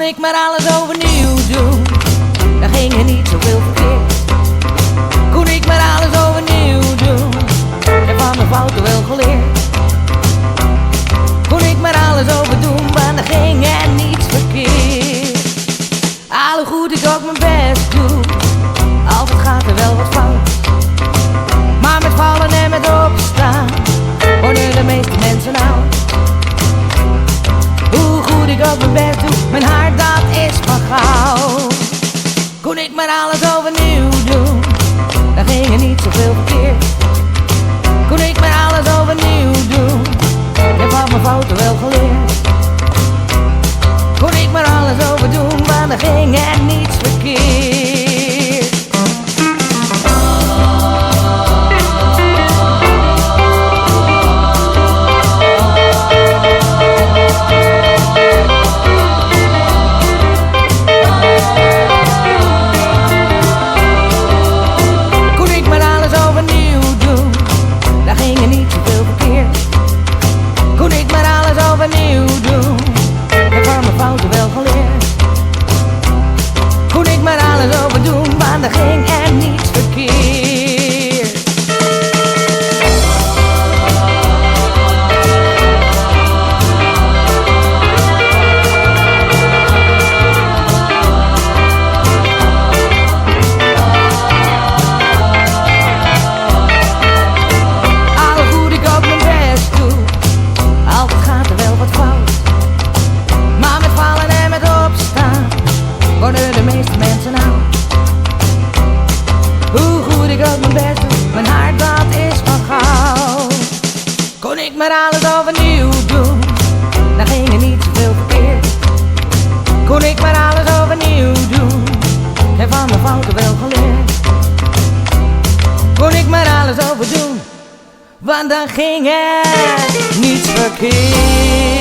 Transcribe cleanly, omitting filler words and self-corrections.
ik maar alles overnieuw doen, dan ging er niet zoveel verkeerd. Kon ik maar alles overnieuw doen, heb van mijn fouten wel geleerd. Kon ik maar alles overdoen, maar dan ging er niets verkeerd. Al hoe goed ik ook mijn best doe, altijd gaat er wel wat fout. Maar met vallen en met opstaan worden de meeste mensen oud. Hoe goed ik ook mijn best doe, mijn hart dat is van goud. Kon ik maar alles overnieuw doen, dan ging er niet zoveel verkeerd. Kon ik maar alles overnieuw doen, ik heb van mijn fouten wel geleerd. Kon ik maar alles overdoen, maar dan ging er niets verkeerd. Dan ging er niets verkeerd. Al hoe goed ik ook mijn best doe, altijd gaat er wel wat fout. Maar met vallen en met opstaan worden de meeste mensen oud. Hoe goed ik ook mijn best doe, mijn hart dat is van goud. Kon ik maar alles overnieuw doen, dan ging er niet zoveel verkeerd. Kon ik maar alles overnieuw doen, ik heb van mijn fouten wel geleerd. Kon ik maar alles overdoen, want dan ging er niets verkeerd.